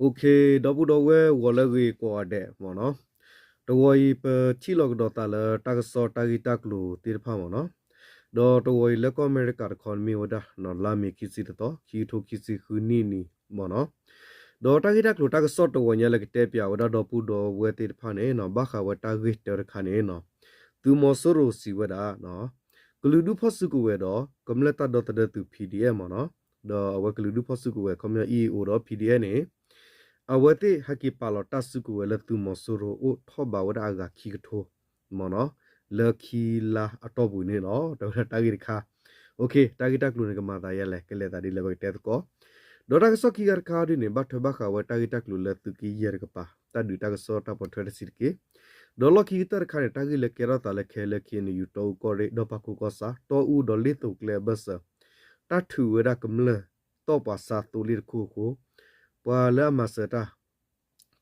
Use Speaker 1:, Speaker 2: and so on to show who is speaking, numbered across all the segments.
Speaker 1: Okay, double dowe wallaway quade, mono. The way per chilog dotala, tagaso tagitaklu, tirpamono. Do to way loco America con me oda, no lami kisito, kito kisi hunini, mono. Do tagitaklu tagaso to one yellow tapia, oda dopu do wet it pane, no baka what tagit der caneno. Tu mosoro si weda, no. Kuludu posuku wedo, comleta dotted to PDM, mono. The wakuludu posuku, come e or PDN. Awate haki palota suku le tu mosoro o thoba wada aga kikto mono le ki la atobu ni no do tagi kha okay tagi tak lu ne kama da yele kele da di le tet ko do ta so ki gar kha di ne ba thoba kha wa tagi tak lu le tu ki yer ka pa ta du ta so ta po thre sir ke do lo ki tar kha ne tagi le kera ta le khele ki ni yu to ko re do pa ku ko sa to u do le tu kle bas ta thu wada kamle to pa sa tu lir khu khu pa la masata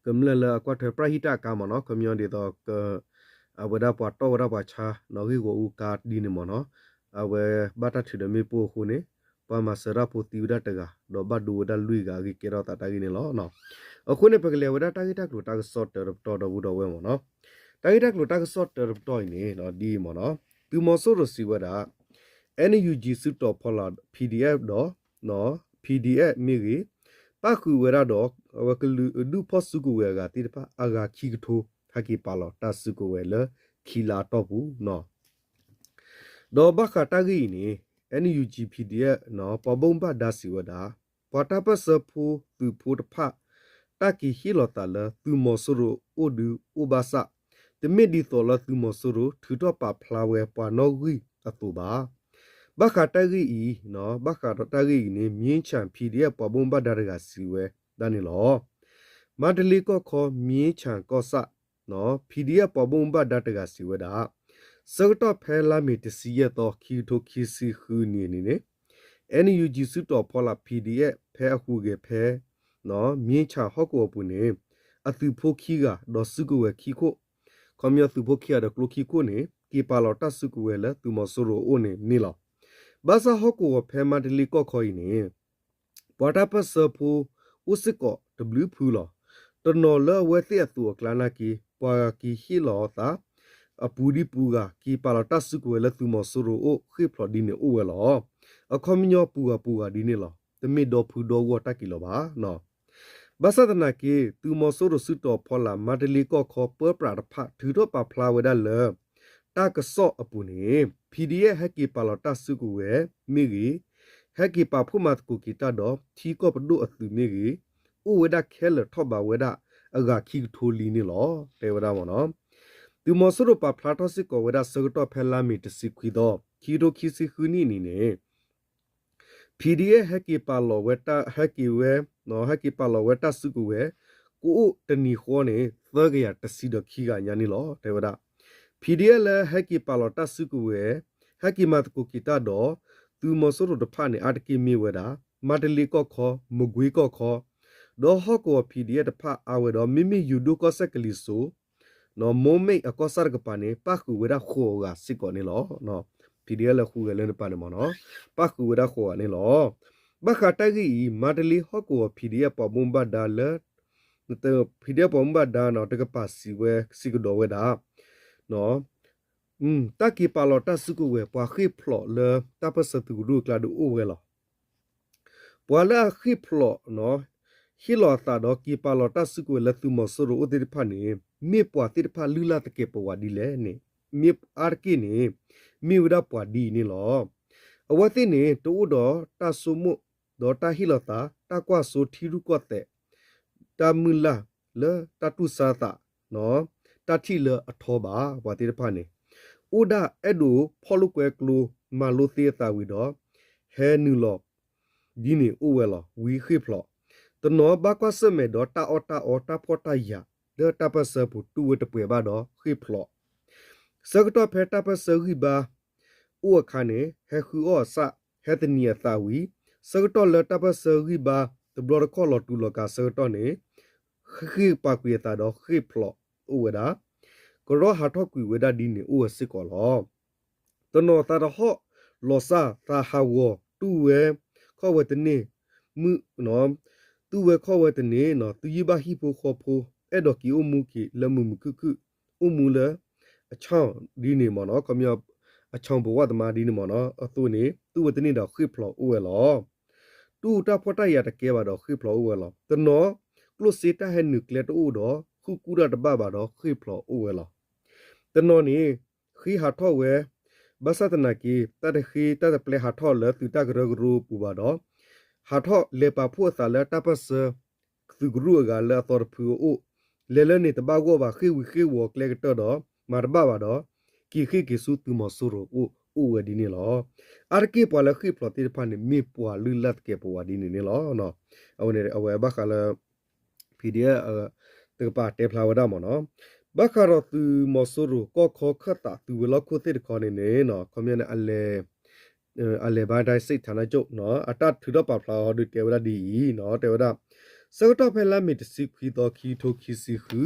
Speaker 1: kamla kwa the prahita ka mono community to awada pa to wada pa cha no gi go u ka di ni mono awe bata thu de me po khu ne pa masara po ti wada ta ga do ba du wada lui ga gi ke ro ta ta gi ne lo no khu ne pakle wada ta gi ta ku ta sort to do bu do we mono ta gi ta ku ta sort to ni no di mono tu mo so ro si wada NUG su to phola PDF do no PDF mi gi pa ku wera do waklu du posuku wega tirpa aga khigtho haki palo tasuku wela khila topu no do bakha tagi ni NUG PDF no pabomba dasi wada patapa sapu tu photpha taki hilota la tu mosoro odu ubasa the medi tola tu mosoro thuto pa flower pa no gui atuba bakha tagi I no bakha tagi ni myin chan PDF pabomba daraga siwe dani lo madali ko kho myin chan ko sa no PDF pabomba dataga siwe da sagto phela mi tisiye to khito khisi khu ni ni ne NUG su to phola PDF phe hu ge phe no myin chan hokko pu ne atu phokhi ga do suku we khi ko khomyo tu phokhi ga do klo khi ko ne ki palo ta suku we la tu mo soro o ne ni lo basa hoko wa phema dili ko khoi ni patapa sapu usiko w phulo tono la wete atu klana ki pa ki hilo ta apudi puga ki palata suku la tu mo soro o khiplo di ne o lo akhomnyo puga di ne lo temi do phu do wo ta ki lo ba no basa tana ki tu mo soro su to phola madali ko kho per pra pha thu do pa phla weda le ta ka so apu ni PDF haki palota suku we migi haki pa phumat ku kita do thi ko pdu atu migi u weda khel thoba weda aga khi tholi ni lo te weda mo no tu mo suru pa phlato si ko weda sagto phela mi tsi khi do khi do khi si khu ni ni ne PDF haki palo weta haki we no haki palo weta suku we ku tani kho ne thga ya tsi do khi ga nya ni lo te weda PDF la haki palota suku we haki mat ku kita do tu mosoro de phane atki mi weda matali ko kho mugui ko kho do hoko PDF de pha awe do mimi yudu ko sekli so no momme akosar ga pane pa ku weda kho ga sikko ni lo no PDF la khu ga le pa ne mo no pa ku weda kho ga ni lo ba kha ta gi matali hoko PDF pa bomba da le te PDF pa bomba da no de ka pa si we sikko weda no taki palota suku we pa khi phlo le ta pa sa tu ru kla du o we lo pa la khi phlo no hi lo ta do ki palota suku le tu mo so ro o de pha ni mi pa ti pha lu la ta ke pa wa di le ni mi ar ki ni mi wi da pa di ni lo awa ti ni to do ta su mu do ta hi lo ta kwa so thi ru ko te ta mu la le ta tu sa ta no ta thi le a tho ba wa ti pha ni Uda edu polu kwe klu malu theata we do he nu lo dini uwelo we khiplo to no ba kwa se me do ta ota phota ya de ta pa se pu tu we te pwe ba do khiplo se to phe ta pa se ri ba u kha ne he khu o sa he te nia ta wi se to le ta pa se ri ba the blood call lo tu lo ka se to ne khi pa kwe ta do khiplo u we da ko ro ha tho ku we da di ni o se ko lo to no ta ro ho lo sa ta ha wo tu we kho we te ni mu no သူဝဲခေါ်ဝဲတဲ့နေနော်သူyiba hi po kho pho အဲ့တော့ကီအမှုကီလမှုမကုကုအမှုလအချောင်းဒီနေမနော်ကမြောအချောင်းဘဝတမဒီနေမနော်အသူနေသူဝတနေတော့ခိဖလောအိုဝဲလောတူတာဖော်တရတကဲပါတော့ခိဖလောအိုဝဲလောတနော်ကလုစီတာဟဲနျူကလီယားတိုတော့ခုကူရတဘပါတော့ခိဖလောအိုဝဲလောတနော်နေခိဟာထောဝဲဘာသာတနာကီတတခိတတပလေဟာထောလတူတကရဂရူပူပါတော့ဟာထောလေပါဖို့စာလတပစသူဂရူကလာတော်ဖူအိုလေလနေတဘာကိုပါခိဝခိဝကလေကတော့မာရဘပါတော့ကီခိကိစုတူမဆူရိုအိုဝဒီနေလောအာကေပွာလခိပလတိဖာနေမေပွာလူလတ်ကေပွာဒီနေလောနော်အဝနေအဝဲဘခါလပီဒီအတကပါတေဖလာဝဒမနော်ဘခါရသူမဆူရိုကောခောခတာသူဝလခုတိခေါနေနေနော်ကွန်မြူနအလေဘာဒိုင်စိတ်ဌာနကျုပ်နော်အတတ်ထူတော့ပါဖလာဟောဒီတေဝဒဒီနော်တေဝဒစကတော့ဖဲလာမီတစီခီတော့ခီထိုခီစီခူ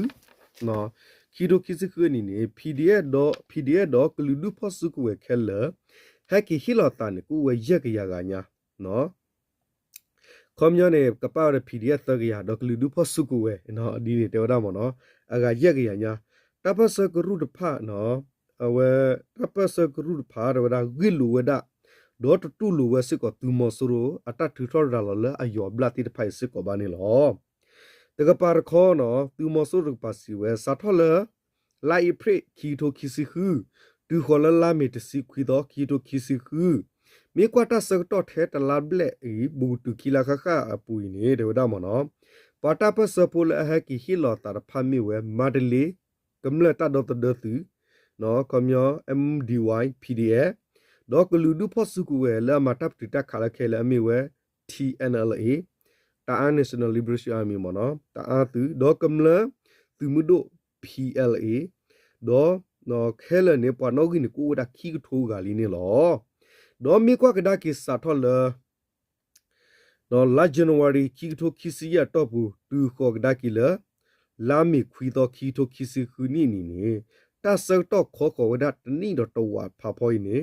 Speaker 1: နော်ခီတိုခီစီခူနီနေ PDF တော့ကလူဒုဖဆုကွေခဲလဟက်ကီဟီလာတန်ကူဝဲရက်ကရကညာနော်ကွန်မြူနီကပါရ PDF တကရတော့ကလူဒုဖဆုကွေနော်ဒီနေတေဝဒမနော်အကရက်ကရညာတပစကရုဒဖနော်အဝဲတပစကရုဒဖရဝဒဂီလူဝဒဒေါ်တူလူဝဲစစ်ကတူမဆူရိုအတထူထော်ဒါလအယောဘလာတိဖိုင်စစ်ကဘာနေလောတကပါရခေါ်နော်တူမဆူရပါစီဝဲစာထော်လလိုက်ဖရခီတိုခီစီခူတူခေါ်လလာမီတစီခွီတော့ခီတိုခီစီခူမြေကွာတာစကတော့ထဲတလာဘလက်ဤဘူတူခီလာခခအပူနေတယ်ဒါမနော်ပါတာပစပူလအဟကီဟီလောတာဖာမီဝဲမာဒလီကမ္လတာဒေါ်တဒသူနော်ကမျော MDY PDFတော့ကလူဒုဖဆုကွယ်လာမတပ်တခါလခဲလအမီဝဲ TNLA တာအ National Liberation Army မနော်တာအသူတော့ကမ္လသူမှုတို့ PLA တော့နော်ခဲလနေပနောဂိနကူဒါခီထိုးကလေးနေလောတော့မိကွာကဒါကိစာထော်လတော့လာဇန်နဝါရီခီထိုးခီစီရတော့ဘူးသူခေါ်ကဒါကီလလာမီခွီတော့ခီထိုးခီစီခူနီနီနေတာစတော့ခေါ်ခေါ်ဝဒတနီတော့တော့ဝါဖာဖိုင်းနေ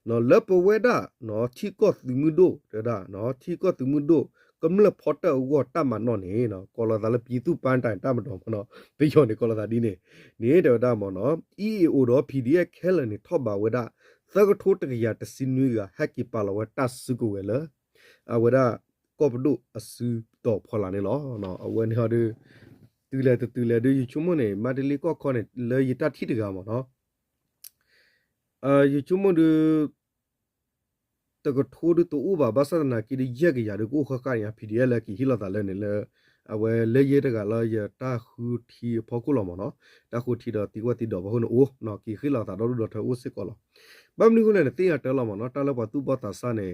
Speaker 1: နော်လပဝဲဒါနော်ချီကော့သူမှုတို့ဒါနော်ချီကော့သူမှုတို့ကမ္လဖော်တော့ဝတ်တမနော်နေနော်ကောလာဒါလပြည်သူပန်းတိုင်တမတော်မနော်ဘေယောနေကောလာဒါဒီနေတော့ဒါမနော် EAO တော့ PDF ခဲလနေထော့ပါဝဒသကထိုးတကရတစင်းနွေကဟက်ကီပါလဝတဆုကိုဝဲလအဝဒကောပဒုအဆူတော့ဖော်လာနေလောနော်အဝဲနေဟာတူလေဒီချုံမနေမဒလီကောခေါနေလေရတတိတကမနော်ယချုံမဒတကထိုးတူဘာဘာစနာကီရက်ကရကိုခခရ PDF လကီဟီလာတလည်းနေလေအဝဲလေရတကလာရတာခူတီဖောကုလောမနော်တာခူတီတော့တီဝတီတော့ဘခုနအိုနော်ကီဟီလာတာတော့တော့ထိုးစစ်ကောလောဘမ်နီကိုလည်းတေးရတဲလောမနော်တာလည်းပါသူ့ဘတာစနေ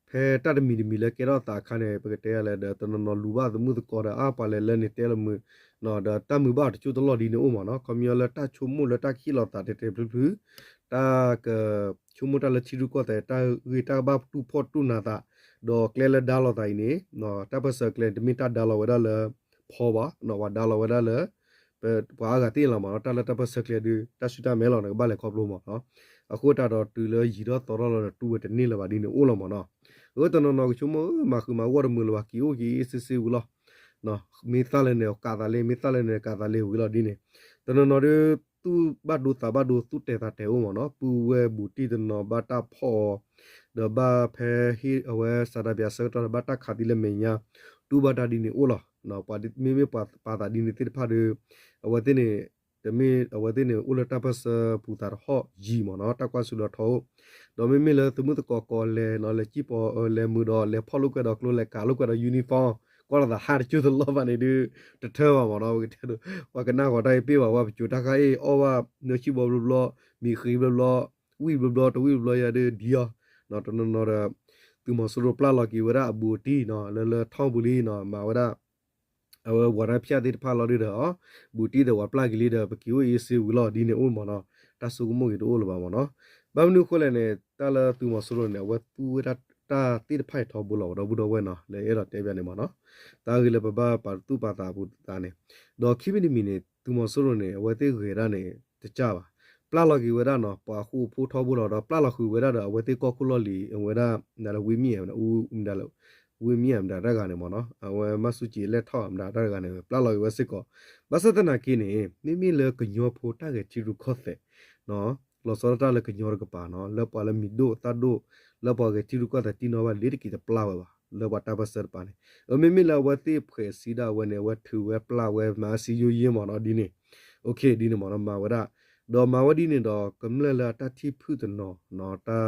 Speaker 1: ဖဲတတ်မီလေကေတော့တာခါနေပကတဲလည်းတနော်လူပါသမှုကောရအပါလည်းနေတဲလမှုနော်ဒါတမှုပါတချို့တော့ဒီနေအိုမနော်ကွန်မြူလတာချုံမှုလတာခီလာတာတဲပလူတာကချုံမတလချီရုကောတဲ့တာဝီတာဘတူဖို့တူနာတာဒေါ်ကလဲလဒါလောတိုင်းနေနော်တပစကလဲဒမီတာဒါလောဝဒါလဖောပါနော်ဝဒါလောဝဒါလဘာကတိလာမနော်တလတပစကလဲဒီတရှိတာမဲလောနကဘာလဲခေါပလို့မနော်အခုတာတော့တူလရီတော့တော်တော်တူဝတဲ့နေလပါဒီနေအိုလောမနော်ဟိုတနော်ချုံမမခုမဝရမူလဝကီယိုကီစစ်စစ်ဝလောနော်မီတာလည်းနေကာတာလေးမီတာလည်းနေကာတာလေးဝလောဒီနေတနော်သူဘတ်ဒူတာဘတ်ဒူသူတေတာတေဦးမနော်ပူဝဲဘူတီတနော်ဘတာဖောဒဘာဖဲဟီအဝဲဆာဒဗျာဆတ်ဘတာခါဒီလေမညာတူဘတာဒီနေအိုလာနော်ပါဒီမေပါတာဒီနေတိဖာဒီအဝဲတင်နေတမေအဝဲတင်နေအိုလာတပတ်စပူတာဟောဂျီမနော်တကွာဆူလထောဒေါ်မေလေသူမှုတကောကောလေနော်လေချီပေါ်လေမူတော့လေဖောလုကတော့ကလိုလေကာလုကတော့ယူနီဖောင်းကောလာဟာချူသလောပါနေဒီတထဲပါမနော်ကတဲ့ဝကနာကိုတိုင်းပြေးပါဝချူတခါအေးအောဝနချိဘောဘလောမီခီဘလောဝီဘလောတဝီဘလောရတဲ့ဒီယာနော်တနော်သူမဆူရပလာလကီဝရအဘူတီနော်လဲထောင်းဘူးလီနော်မာဝရအဝရဖျတ်တဲ့ဖာလော်ဒီတော့ဘူတီတဲ့ဝပလာကီလီတဲ့ပကီဝေးစီဝလောဒီနေဦးမနော်တဆုကမို့ရတော့လပါမနော်ဘာမနုခိုလည်းနေတာလသူမဆူရနေဝတူရတာတိဖိုက်ထောဘူးလောတော့ဘူးတော့ဝဲနော်လဲအဲ့တော့တဲပြနေမနော်တာကလေးပပပါတူပါတာဘူးတာနေတော့ခိမီနီမီနေသူမဆူရနေဝဲတေခေရနေတကြပါပလာလကီဝဲရနော်ပါခုဖိုးထောဘူးလောတော့ပလာလခုဝဲရတော့ဝဲတေကောခုလောလီဝဲရနာလဝီမီဦးဒါလော ဝင်းမြမ်ဒါကနေမနော်အဝဲမဆုကြီးလက်ထောက်အမဒါကနေပလာလော်ဝဲစစ်ကောဘာစတနာကိနေမိလေကညောဖိုတာကချီရုခော့တဲ့နော်လောစောတာလေကညောကပါနော်လောပါလေမီဒိုတာဒိုလောပါကချီရုကတာတီနောဝလေကီတပလာဝပါလောပါတာဘဆတ်ပါနေအမိမိလာဝတိဖွေစီဒါဝနေဝထူဝဲပလာဝဲမာစီယိုယင်းမနော်ဒီနေโอเคဒီနေမနော်မာဝဒဒေါ်မာဝဒီနေတော့ကမ္လလာတတိဖုတနော်နော်တာ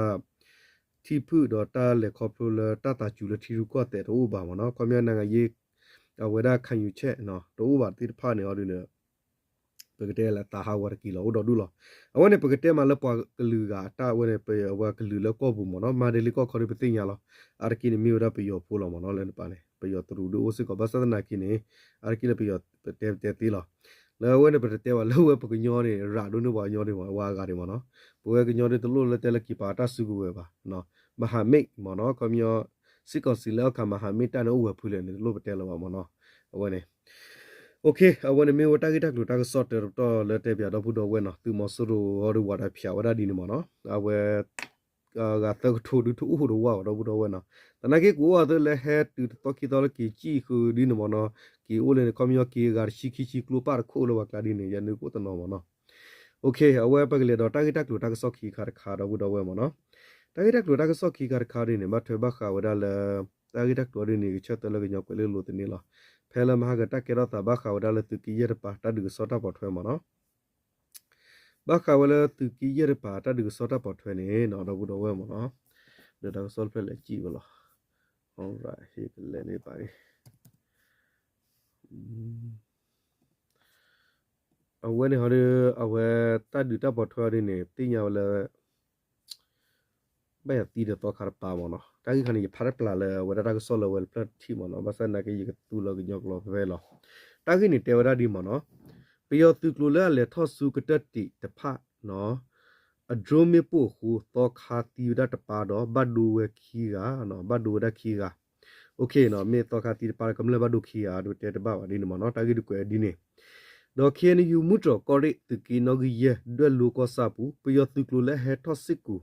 Speaker 1: တီဖုတော့တာလေခေါပလိုလာတာတာကျူလတီရုကတဲ့တော့ဘာမနော်ကွန်မြနာငါရေးဝဒခံယူချက်နော်တော့ဘာတိဖာနေအော်ဒီနေပကတဲ့လာတာဟာဝရကီလောတော့ဒူလောအဝနေပကတဲ့မှာလပွားကလူကတာဝနေပေဝကလူလကောဘူးမနော်မာဒလီကောခေါ်ရပသိညာလောအာကီနေမျိုးရပေယောဖိုလောမနော်လဲပါနေပေယောတူဒူစကောဘသနာကီနေအာကီလပေယောတဲ့တီလောလဲဝနေပတဲ့ဝလောဝပကညောနေရာဒုနဘညောနေဝါကာဒီမနော်ဘဝကညောနေတလို့လဲတဲလကီပါတာစုကူဝဲပါနော်မဟာမိတ်မနော်ကမျောစစ်ကောစီလောကမဟာမိတ်တန်ဝဲဖူးလဲနေလို့ပတဲလောပါမနော်အဝနေโอเคအဝနေမေဝတာဂီတာကလူတာကဆော့တယ်တော့လက်တဲ့ပြတော့ဘူးတော့ဝဲနော်သူမဆူရိုဟောရဝါတာဖြာဝရဒီနေမနော်အဝဲကတထိုဒူထူဟိုဝါတော့ဘူးတော့ဝဲနော်တနကေကိုဝါတယ်လဲဟဲတူတော့ကီတော့ကီချီခူဒီနေမနော်ကီအိုလေကမျောကီဂါရှိခီချီကလူပါခိုလောဝကဒီနေရနေကိုတနော်မနော်โอเคအဝဲပကလေတော့တာဂီတာကလူတာကဆော့ခီခါခါတော့ဘူးတော့ဝဲမနော်တာဂီတာကလူတာကဆော့ခီခါခါဒီနေမထွေဘခါဝဒါလဲတာဂီတာကလူဒီနေချက်တယ်လကညောကလေးလို့တနေလားဖဲလမဟာကတကေရတာဘခါဝဒါလတူကီရပါတဒူစောတာပေါ်ထွဲမနော်ဘခါဝလတူကီရပါတဒူစောတာပေါ်ထွဲနေနော်တော့ဘူးတော့ဝဲမနော်ဒါတော့ဆောလ်ဖဲလက်ကြည့်ပါလား all right ဟေကလည်းနေပါအဝဲနေဟောရအဝဲတဒူတာပေါ်ထွဲနေတင်ညာဝလဘယ်တီတော့ခါပါမနော်တာကြီးခဏဖရပလာလဲဝဒတာကဆောလဝဲပလက်တီမနော်ဘာစနာကေတူလောကညောကလောဖဲလောတာကြီးနေတေဝရဒီမနော်ပယောတူကလိုလဲလေထောဆူကတတိတဖနော်အဒရိုမေပိုဟူတော့ခါတီဒတ်ပါတော့ဘဒူဝခီကနော်ဘဒူဒခီကโอเคနော်မေတော့ခါတီပါကမလဲဘဒူခီယာဒူတေတဘာဒီနမနော်တာကြီးဒကွယ်ဒီနေတော့ခေနယူမူတော့ကောရိတူကီနော်ကြီးရဲ့ဒွဲလူကောစပူပယောတူကလိုလဲဟဲထောစစ်ကူ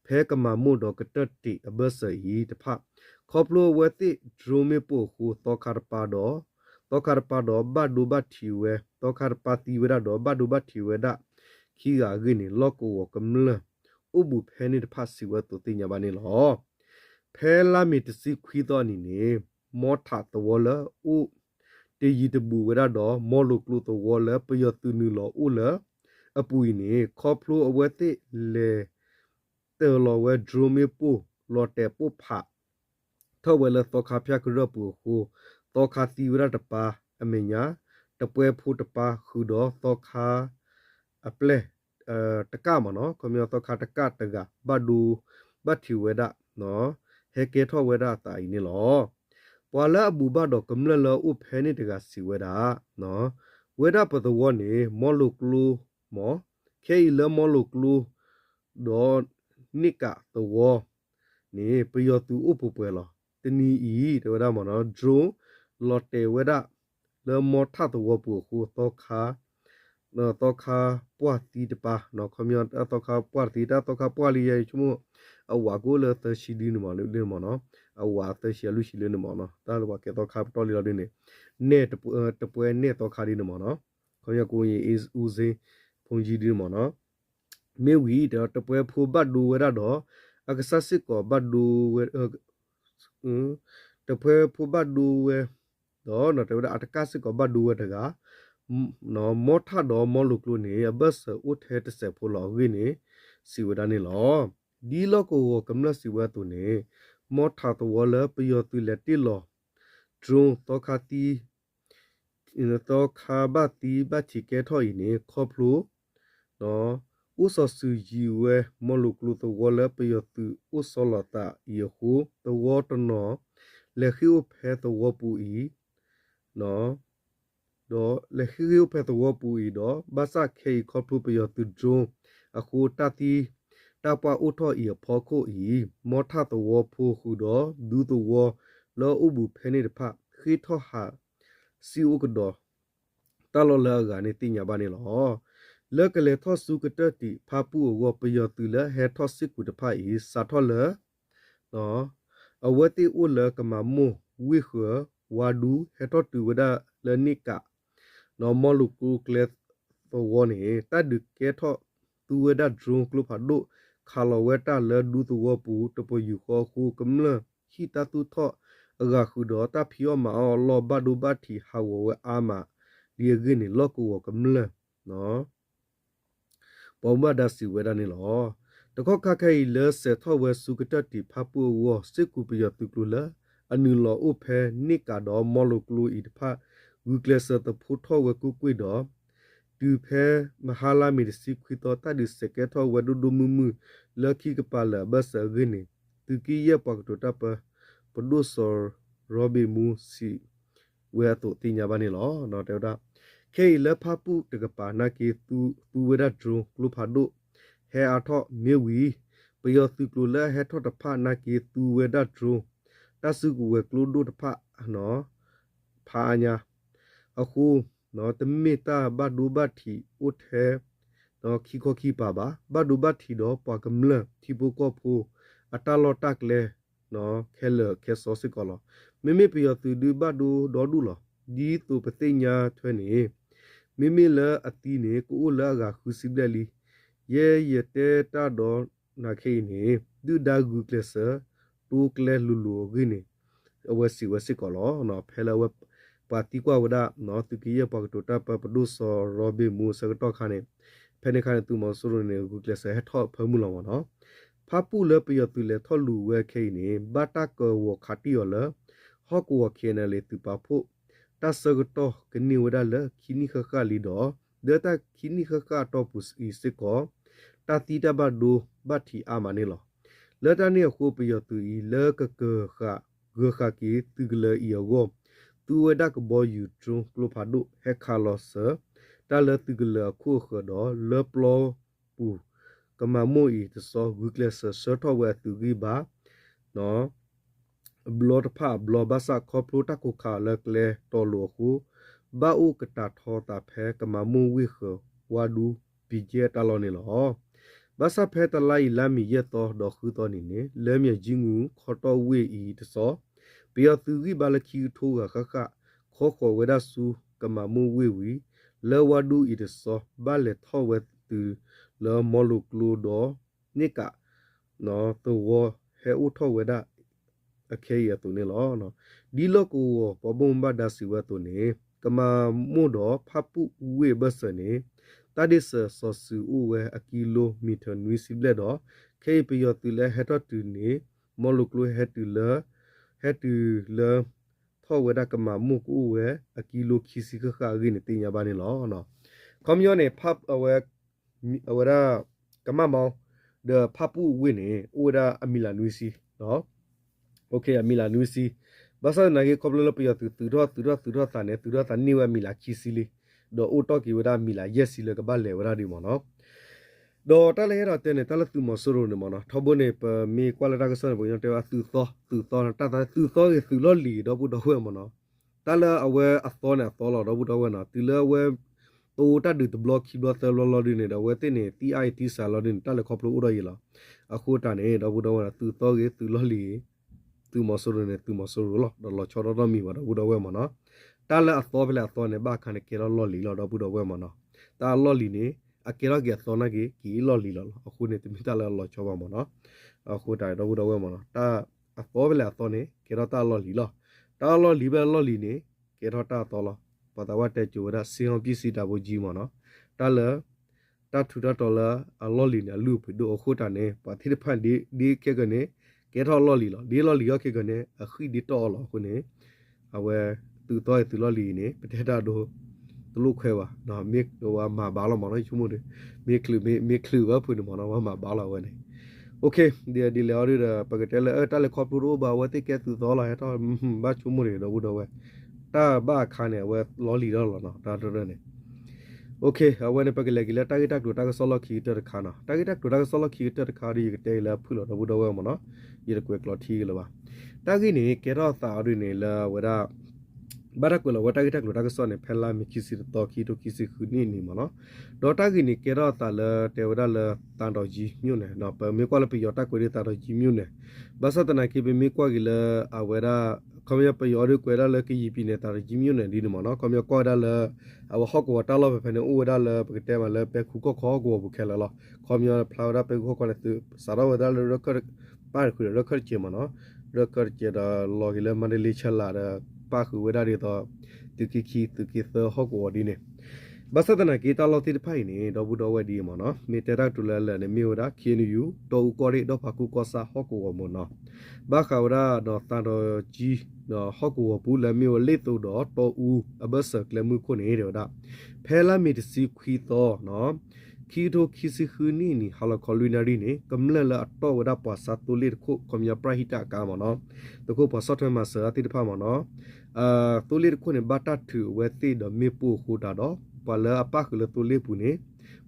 Speaker 1: ဖဲကမာမို့တော့ကတတိအဘဆဟီတဖခေါပလိုဝတိဒရိုမေပိုဟူတော့ခါပါတော့ဘဒူဘတီဝဲတော့ခါပါတီဝဲတော့ဘဒူဘတီဝဲဒါခီဂါဂိနေလော့ကိုကမလဥဘူဖဲနေတဖစီဝဲတူတင်ညာပါနေလောဖဲလာမီတစီခွီတော့နေနေမောထတော်လဥတေယီတဘူဝဲတော့မောလုကလူတော်လပယတူနူလောဥလအပူနေခေါပလိုအဝတိလေတေလောဝဲဒရိုမေပိုလော်တေပိုဖာထောဝဲလသောခါဖျက်ရပူဟူသောခါတီဝရတပါအမညာတပွဲဖူတပါခူတော့သောခါအပလေတကမနော်ခမျောသောခါတကတကဘဒူဘတ်တီဝဲဒနော်ဟေကေထောဝဲဒတာအင်းလောပွာလာဘူဘတော့ကမလလောဥဖဲနေတကစီဝဲဒါနော်ဝဲဒပတဝနေမောလုကလူမောခေလမောလုကလူတော့နိကတော့နေပယောတူဥပပွဲလောတနီဤတဝဒမနော်ဒရိုလော်တေဝဒလမောထတော့ပူခုတော့ခါနော်တော့ခါပွားတီတပါနော်ခမယတော့ခါပွားတီတာတော့ခါပွားလီရဲ့ချမှုအဝါကိုလသရှိဒီနမလို့ဒီမနော်အဝါသရှိလူရှိလေနမနော်တာလဝကေတော့ခါတော်လီလော်ဒီနေတပွဲနေတော့ခါဒီနမနော်ခမယကိုရင် is ဦးစင်းဖုန်ကြီးဒီမနော်မေဝီတော့တပွဲဖိုဘတ်ဒူဝရတော့အကဆာစစ်ကိုဘတ်ဒူဝတပွဲဖိုဘတ်ဒူဝတော့နော်တအတကစစ်ကိုဘတ်ဒူဝတကနော်မောထတော့မောလုကလို့နေဘတ်ဥထဲတဆက်ဖိုလောဝင်းနေစီဝဒနေလောဒီလောကိုကမလစီဝတူနေမောထတော့လပယောတူလက်တီလောဒရုံတော့ခတီတော့ခါဘတီဘချီကဲထော်ဤနေခေါပလိုနော်ဥစဆူဂျီဝဲမလုကလူတဝလပယတူဥစလတာယခုတဝတနောလေခိဥဖဲတဝပူဤနော်တော့လေခိဥဖဲတဝပူဤတော့ဘာစခေခေါပလူပယတူဂျုံအခုတတိတပွားဥထောဤဖောခိုဤမောထတဝဖူခုတော့ဒူတဝလောဥဘူးဖဲနေတဖခိထောဟာစီဥကတော့တလောလာကနေတင်ညာပါနေလောလကလေထောစုကတတိဖာပူဝပယတူလဟေထောစစ်ကုတဖိုင်စာထောလနော် အဝတိဥလကမမုဝိခဝါဒူဟက်တော့တူဝဒလနိကနော်မလူကူကလက်သောဝနေတဒုကေထောတူဝဒဒရုံကလုဖာဒုခါလဝတာလဒူတူဝပူတပယူခေါ်ခုကမလဟီတတူထောအဂါခုဒေါ်တာဖီယောမာလောဘဒူဘတီဟာဝဝအာမာဒီဂင်းနီလောကူဝကမလနော်ပေါ်မဒါစီဝဒနီလောတခော့ခခဲလဆေထောဝဲစုကတတိဖပူဝစစ်ကူပယတုကလူလာအနုလောဥဖဲနိကာဒေါ်မော်လုကလူဣတဖဝုကလဆတဖူထောဝကုကွိဒေါ်တူဖဲမဟာလာမီစီခွီတောတဒုစကေထောဝဒုဒုမမလခိကပါလဘဆဂင်းတူကီယပကတိုတပပဒုဆောရောဘီမူစီဝဲတုတိညာဘာနီလောနော်တေတာခေလဖပူတကပါနာကေတူဝဒဒရုကလူဖာဒုဟဲအထောမေဝီပယောသူကလူလာဟဲထောတဖနာကေတူဝဒဒရုတဆုကဝဲကလူဒုတဖနော်ဖာညာအခုနော်တမေတာဘဒူဘတီဥထဲနော်ခီခိုခီပါပါဘဒူဘတီတော့ပကမလတီဘူကောဖူအတလောတက်လေနော်ခဲလခဲစောစကောလမိမိပယောသူဒူဘဒူဒေါ်ဒူလဒီတူပသိညာထွဲနေမိမိလအတီနေကိုလာကခုစီဘလီယေယတေတာဒေါ်နာခေနေဒူဒါဂူကလဆာတူကလေလူလူဂိနေအဝစီဝစီကောလနော်ဖဲလဝပါတိကွာဝဒနော်တူကီယပကတိုတာပပဒုဆောရောဘီမူစကတော့ခါနေဖဲနေခါနေတူမဆိုရနေဂူကလဆာဟထော့ဖမှုလောနော်ဖပူလပယတူလေထောလူဝဲခိနေဘတာကောဝခတိယောလဟောကောခေနလေတူပါဖို့တဆကတော့ကနိဝဒလခိနိခခလီတော့ဒေတာခိနိခခတော့ပုစဤစကောတတိတဘဒုဘတိအာမနေလောလတနီကိုပယတူဤလကကခဂခကီတူကလေယောဂောတူဝဒကဘောယူထရုကလိုဖာဒုဟက်ခါလောဆာတာလတူကလေခုခဒေါ်လပလောပူကမမိုဤတဆောဂုကလဆာဆထောဝဲတူဂီဘာနော်ဘလော့ဖာဘလော့ဘာစာခေါပလိုတကုခါလကလေတော်လိုခုဘာဥကတာထောတာဖဲကမမိုဝိခဝါဒူပီဂျေတလောနေလောဘာစာဖဲတလိုက်လာမီရတော့ဒေါ်ခုတော်နေနေလဲမြဂျင်းငူခေါ်တော်ဝေဤတဆောပီယသူဂီဘာလခီထိုးကခခခေါ်ခေါ်ဝဲဒဆူကမမိုဝေဝီလဲဝါဒူဤတဆောဘာလေထောဝဲတူလောမောလုကလူဒိုနိကနော်တူဝဟဲဥထောဝဲဒအခေရတူနေလောနော်ဒီလောကိုပဘုံဘဒါစီဝဲတူနေကမမို့တော့ဖပူဝေဘဆနေတဒစ်ဆောဆူဝဲအကီလိုမီတာနွီစီဘလက်တော့ခေပယတူလဲဟဲတော့တူနေမောလုကလူဟဲတူလဟဲတူလထောဝဲဒကမမို့ကိုဝဲအကီလိုခီစီခခရင်းတင်ညာပါနေလောနော်ကွန်မြူနေဖပ်အဝဲအဝရာကမမောဒဖပူဝင်းနေအိုဒါအမီလာနွီစီနော်โอเคအမီလာနွီစီဘာသာနာကေကောပလလပယတူတော့တာနေတူတော့တာနေဝမီလာခီစီလီဒေါ်အိုတော့ကီဝဒါမီလာယက်စီလကဘာလေဝရာဒီမောနော်ဒေါ်တလဲရတဲ့နေတလတူမဆိုရိုနေမောနော်ထဘနေပမီကွာလာတာကဆန်ဘယတေဝတူသောတာတူသောကေတူလော်လီတော့ဘူးတော့ဝဲမောနော်တလအဝဲအသောနဲ့သောလောတော့ဘူးတော့ဝဲနော်တူလဝဲโตตัดดูบล็อกคีย์บอร์ดลอดิne da wete ne TIT salodin ta le khoplo uro yela akho ta ne da bu da wa tu to ge tu lo li tu mo so ne tu mo so lo da lo cho do mi wa da bu da we mo no ta le a to bele a to ne ba khan ne ke lo li lo da bu da we mo no ta lo li ne a ke lo ge so na ge ki lo li lo akho ne tu mi ta le lo cho ba mo no akho ta da bu da we mo no ta a to bele a to ne ke ro ta lo li lo ta lo li be lo li ne ke ro ta to loပတဝတ်တဲ့ကျိုးရစီဟောပစ္စည်းတာဘကြီးမနော်တလတထူတော်လာအလော်လီနလူပဒိုအခုတနေပတိဖန်ဒီကေကနေကေထော်လော်လီလောဒီလော်လီရကေကနေအခုဒီတော်လောခုနေအဝဲသူတော်သူလော်လီနေပတေတာဒိုတလူခွဲပါနော်မိဒိုဝါမဘာလောမနော်ချုံမို့မိကလူဝဖုန်မနော်မဘာလောဝဲနေโอเคဒီလေအော်ရပကတဲလေတလေခေါပလိုဘာဝတိကဲသူတော်လာတော့ဘာချုံမို့တော့ဘူးတော့ဝဲတာဘာခါနေဝဲလော်လီတော့လောနော်ဒါတော့နေโอเคအဝဲနေပကလေကလေတာဂက်တက်ဒိုတာကဆောလခီတခါနာတာဂက်တက်ဒိုတာကဆောလခီတခါဒီတဲလာဖူလို့တော့ဘူးတော့ဝဲမနော်ဒီကွက်ကလော်ထီကလပါတာဂိနေကေတော့သာရီနေလာဝဒ ဘာရကွလဝတာဂီတက်လိုတာကစောနေဖဲလာမီခီစီတော့ခီတိုခီစီခုနီနီမနော်ဒေါ်တာဂီနီကေရတာလတေဝရလတန်တော်ကြီးမြို့နယ်နော်ပမေကွာလပီယောတာကွေရတာတော်ကြီးမြို့နယ်ဘာသတနာကေပမေကွာဂီလအဝရခမယပယောရကွေရလကီယီပီနေတာတော်ကြီးမြို့နယ်ဒီနမနော်ခမယကွာရလအဝဟော့ကွာတာလောဖဲနေဥဝရလပကတဲမလပခုကခေါကိုဘခဲလလခမယဖလာရပခုကလည်းစရဝဒလရခပါခုရခချေမနော်ရခချေဒါလောဂီလမန္တလေးချလာပါခုဝဒရီတော့တူကီတူကီသဟော့ကိုဒီနေဘာသဒနာကေတာလောတိဖိုင်နေတော့ဘူးတော့ဝဒီမနော်မေတရာတူလဲလဲနေမြို့ဒါခင်းယူတော့ကောရီတော့ဖကူကောစာဟော့ကိုမနော်ဘာခဝရာတော့တန်တော်ကြီးတော့ဟော့ကိုဘူးလဲမြို့လေးတူတော့တော့ဦးအဘဆကလမှုခုနေတယ်ဒါဖဲလာမီတစီခွီတော့နော်ခီတိုခီစီခူနီနီဟာလကောလူနာရီနေကမ္လလအတော့ဝဒပါစာတူလီခုကွန်မြပရဟိတကာမနော်တခုပါစော့ထမဆာတိတဖာမနော်တူလီခုနေဘတာထူဝဲတိဒမေပူခုတာတော့ပလာအပကလတူလီပူနေ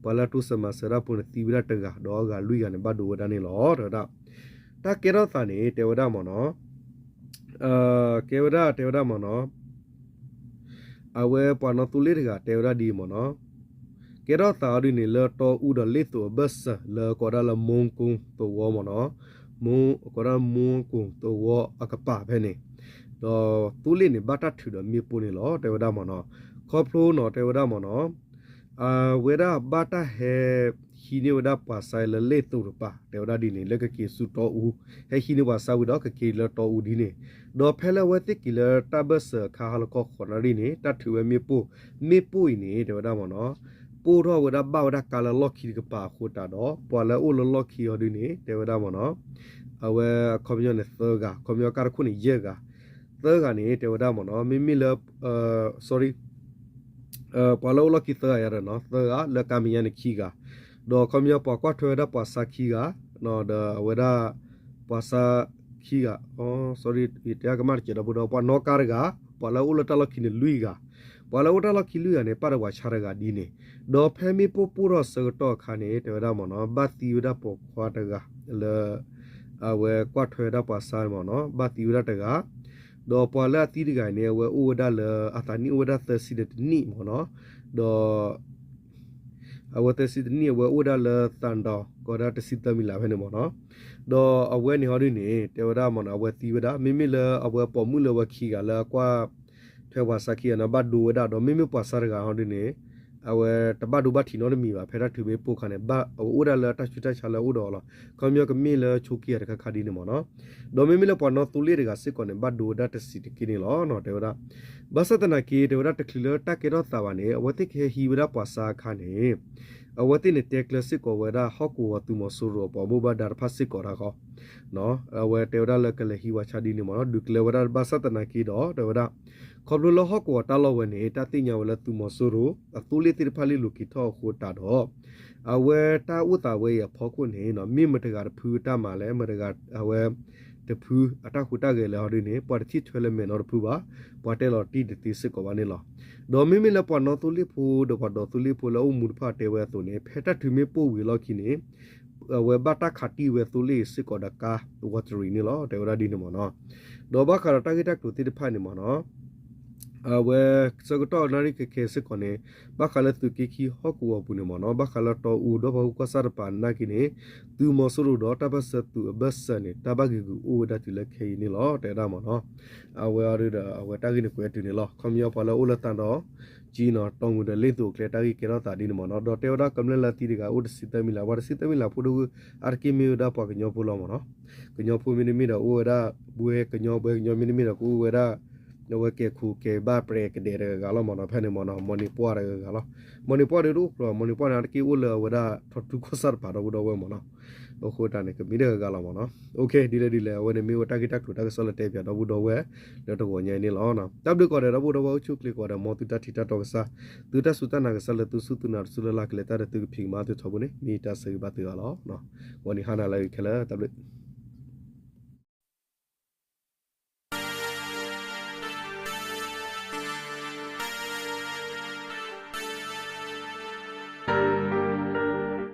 Speaker 1: ပလာတုစမဆရာပုန်တိဝရတကတော့ကလူရနေဘဒဝဒနေလောတော့တာကေရသနေတေဝဒမနော်ကေဝဒတေဝဒမနော်အဝဲပနတူလီကတေဝဒဒီမနော်ကေရတာရီနေလတော့ဥဒလေးတူဘတ်လေကောရလမုံကုံတော့ဝမနော်မုံကောရမုံကုံတော့ဝအကပဖဲနေတော့တူလီနေဘတာထူတော့မြေပူနေလောတေဝဒမနော်ခေါပလိုနော်တေဝဒမနော်ဝေဒဘတာဟေဟီနေဝဒပါဆိုင်လလေတူပါတေဝဒဒီနေလကကီစုတော့ဦးဟေဟီနေဝဆာဝဒကကီလတော့ဦးဒီနေတော့ဖဲလဝတိကီလတဘဆခါဟလကောခေါ်နရီနေတထူဝဲမြေပူနေတေဝဒမနော်ပူတော့ဝဒဘဝဒကာလလော်ခီကပါခိုတာတော့ပေါ်လဲအိုလော်ခီရဒီနေတေဝဒမနော်အဝဲကွန်မြူနစ်သကကွန်မြူကာခုနေယေကသကနေတေဝဒမနော်မိလsorryပေါ်လောလောကီတရရနော်သကလကမီယန်ခီကတော့ကွန်မြူပေါ်ကွာထွေဒပါစာခီကနော်ဒဝဒပါစာခီကsorry တရားကမတ်ချေတော့ဘောပေါ်နောကာရကပေါ်လောလတလခီနေလူီကပေါ်လောတလခီလူရနေပါရဝါချရကဒီနေဒေါ်ဖဲမီပူပူရစတော့ခါနေတေဝဒမနော်ဘတ်တီဝဒပေါ်ခွာတကလေအဝဲကွာထွေဒပါစာမနော်ဘတ်တီဝဒတကတော့ပေါ်လာတီဒီကနေဝဲဥဝဒလအတနီဥဝဒသစီဒနီမနော်တော့အဝသစီဒနီဝဲဥဝဒလတန်တော့ကောဒတစီတမီလာဖဲနေမနော်တော့အဝဲနေဟောဒီနေတေဝဒမနော်အဝဲတီဝဒမိလအဝဲပေါ်မှုလဝခီကလာကွာထဲဝါစကီနဘတ်ဒူဝဒတော့မိပါစရကဟောဒီနေအဝဲတဘဒူဘတီနော်မီပါဖဲရထူဘေပိုခနဲ့ဘဥဒလတချူတချလာဥတော်လာကွန်မြကမီလချိုကီရခခဒီနေမနော်ဒေါ်မီလပေါ်နော်တူလီရကစစ်ကောနေဘတ်ဒူဒတစီကီနေလောနော်တေဝဒဘသတနာကီတေဝဒတကလတကေရတာဝနေအဝတိခေဟီဝဒပါစာခါနေအဝတိနေတက်လစစ်ကောဝဒဟော့ကူဝတူမဆူရောပေါ်ဘူဘဒါဖတ်စစ်ကောရာကောနော်အဝတေဝဒလကလဟီဝချာဒီနေမနော်ဒုကလဝဒဘသတနာကီတော့တေဝဒခေါပလိုဟော့ကောတာလောဝနေတတိညာဝလတူမဆူရောအတူလီတိဖာလီလူကီထောခိုတာတော့အဝဲတာဥတာဝဲရဖောခုနေနော်မိမတကဖူတာမာလဲမတကအဝဲတဖူအတခုတကဲလေဟောဒီနေပေါ်တိထွဲလဲမေနော်ဖူပါပေါ်တဲလော်တီတီစစ်ကောပါနေလောဒေါ်မီမီလပေါ်နော်တူလီဖူတော့တူလီဖူလောမူဖာတဲဝဲတူနေဖက်တထူမေပိုဝီလော်ခီနေဝဲဘတာခတီဝဲတူလီစစ်ကောဒကာဝတ်ရီနေလောတဲဝရဒီနေမနော်ဒေါ်ဘခရတာဂီတက်တူတိဖာနေမနော်အဝဲစကတော့နာရီကေစကောနေဘခလတူကီခီဟော့ကူဝပူနေမနော်ဘခလတော့ဦးတော့ဘကဆာပန်နာကိနေသူမဆရူတော့တဘဆတူဘဆနေတဘဂီကူဦးဒတူလခေနေလောတဲတာမနော်အဝဲရအဝဲတာကိနေကွဲတူနေလောခမယောပလောဦးလတန်တော့ဂျီနော်တောင်းမှုတဲ့လင်းတူကလေတာကိကေတော့တာဒီနေမနော်တော့တေဝဒကမလလတီဒီကဦးစစ်တမီလာဝါစစ်တမီလာဖူဒူအာကီမီဒါပကညောပူလောမနော်ကညောပူမီနီမီတော့ဦးရဘွေကညောဘွေညောမီနီမီတော့ဦးဝဲလောကခုကေဘာပရေကဒေရဂါလောမနဖနေမနမနီပွားရဂါလောမနီပွားရူပရမနီပွားနာကီဝလဝဒထတူခဆာပါတော့ဝမနအခုတaneကမီရဂါလောမနโอเคဒီလေဝနေမီဝတကီတက်ထူတက်ဆလတေပြတော့ဘူးတော့ဝဲလောတော့ညိုင်းနေလောနော်တပ်ဒကောရဘူးတော့ချုကလီကောရမောတူတတီတတော့ဆာတူတဆုတနာကဆလတူဆုတူနာဆုလလာကလေတာတူဖိမာတူထဘနေမီတာစေဘတ်ရလောနော်ဝနီဟာနာလိုက်ခလာတပ်